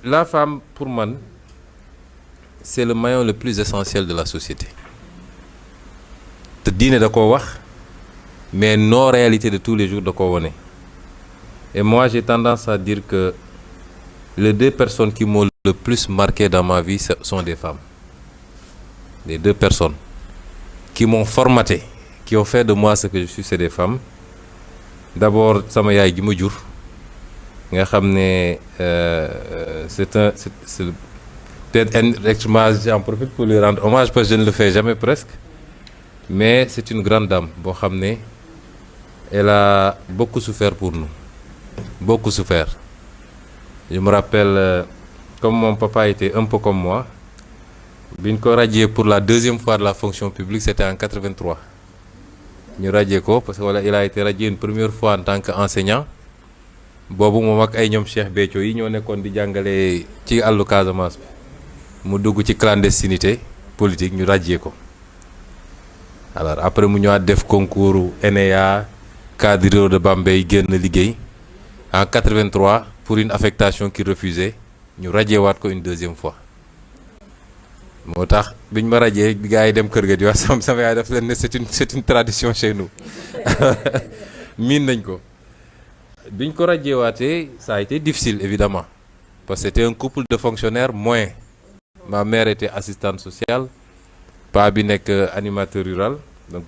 La femme, pour moi, c'est le maillon le plus essentiel de la société. Te diine da ko wax, mais nos réalités de tous les jours da ko wone. Et moi, j'ai tendance à dire que les deux personnes qui m'ont le plus marqué dans ma vie sont des femmes. Les deux personnes qui m'ont formaté, qui ont fait de moi ce que je suis, c'est des femmes. D'abord, sama yaay gi ma jur nga xam ne c'est peut-être j'en profite pour lui rendre hommage parce que je ne le fais jamais presque, mais c'est une grande dame boo xam ne elle a beaucoup souffert pour nous, beaucoup souffert. Je me rappelle, comme mon papa était un peu comme moi, bi ñu ko radié pour la deuxième fois de la fonction publique, c'était en 83. ñu radié ko parce que voilà, il a été radié une première fois en tant qu'enseignant. Boobu moom ak ay ñoom Cheikh Béthio yi ñoo nekkoon di jàngale ci àllu Casamance bi mu dugg ci clandestinité politique ñu radié ko. Alors après mu ñëwaat def concours ENEA cadre de Bambey génn liggéey en 83 pour une affectation qu'il refusait ñu radié waat ko une deuxième fois. moo tax biñ ma radié bi gars yi dem kër ga di wax sama yaay daf leen ne c'est une tradition chez nous miin nañ ko. biñ ko radié waatee ça a été difficile évidemment parce que c'était un couple de fonctionnaires moyens. Ma mère était assistante sociale, paa bi nekk animateur rural, donc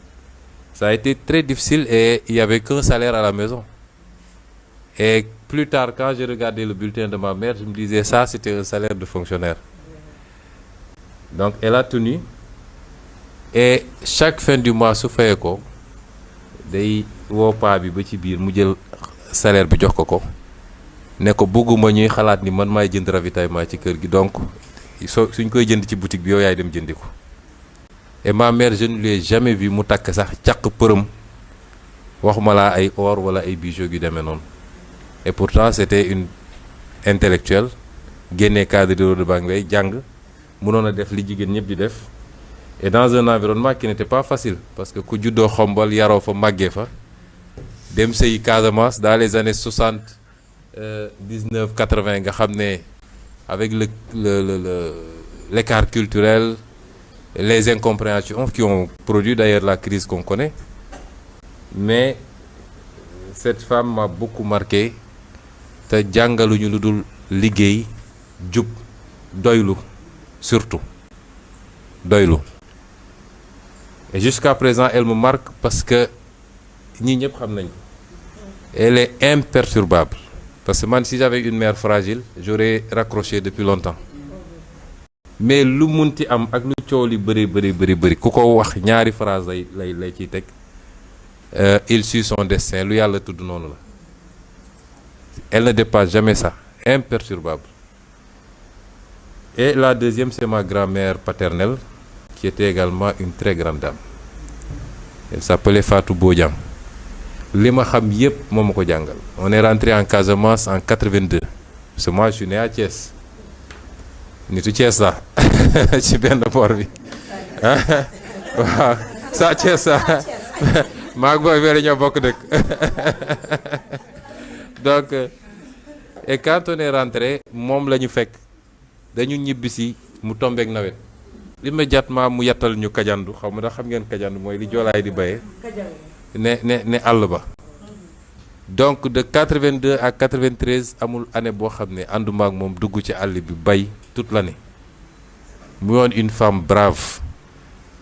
ça a été très difficile et il y avait qu'un salaire à la maison. Et plus tard, quand j'ai regardé le bulletin de ma mère, je me disais ça c'était un salaire de fonctionnaire. Donc elle a tenu et chaque fin du mois su fayee ko day woo paa bi ba ci biir mu jël salaire bi jox ko ne ko bëgguma ñuy xalaat ni man maay jënd ravitaillement ci kër gi, donc suñ koy jënd ci boutique bi yow yaay dem jëndi ko. Et ma mère, je ne lui ai jamais vu mu takk sax caq përëm waxuma laa ay or wala ay bijoux yu demee noonu. Et pourtant c'était une intellectuelle génnee cadre de Bambey jàng mënoon a def li jigéen ñëpp di def et dans un environnement qui n'était pas facile parce que ku juddoo Xombol yaroo fa màggee fa dem sëyi Casamance dans les années 79 80 nga xam ne avec l'écart culturel, les incompréhensions qui ont produit d'ailleurs la crise qu'on connaît. Mais cette femme m'a beaucoup marqué te jàngaluñu lu dul liggéey jub doylu surtout doylu. Et jusqu'à présent elle me marque parce que ñi ñëpp xam nañ elle est imperturbable. Parce que man si j'avais une mère fragile j'aurais raccroché depuis longtemps. Mais lu munti am ak lu coow li bëri ku ko wax ñaari phrase lay ciy teg il suit son destin, lu yàlla tudd noonu la. Elle ne dépasse jamais ça, imperturbable. Et la deuxième, c'est ma grand-mère paternelle qui était également une très grande dame. Elle s'appelait Fatou Bodian. Li ma xam yépp moo ma ko jàngal. On est rentré en Casamance en 82 parce que moi je suis né à Thiès. Nitu Thiès la ci benn port bi waaw sa Thiès la maa ngi booy weere ñoo bokk dëkk. Donc et quand on est rentré moom la ñu fekk dañu ñibbisi mu tombeek nawet immédiatement mu yattal ñu kajandu xaw ma ndax xam ngeen kajandu mooy li joolaay di bayee ne àll ba. Donc de 82 à 93 amul année boo xam ne ànduma ak moom dugg ci àll bi bay toute l'année. mu yoon une femme brave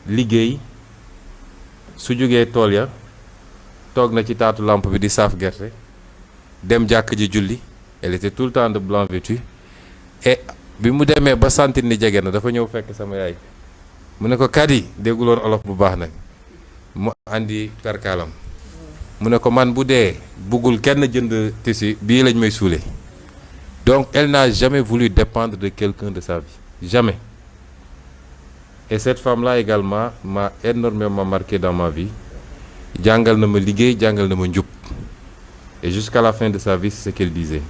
liggéey su jógee tool ya toog na ci taatu lampe bi di saaf gerte dem jàkk ji julli. Elle était tout le temps de blanc vêtue et bi mu demee ba sentir ni jege na dafa ñëw fekk sama yaay mu ne ko Kadi dégguloon olof bu baax nag mu andi perkaalam mu ne ko man bu dee buggul kenn jënd tissu bii lañ may suulee. Donc elle n'a jamais voulu dépendre de quelqu'un de sa vie, jamais. Et cette femme-là également m'a énormément marqué dans ma vie. Jàngal na ma liggéey, jàngal na ma njub. Et jusqu'à la fin de sa vie, c'est ce qu'elle disait.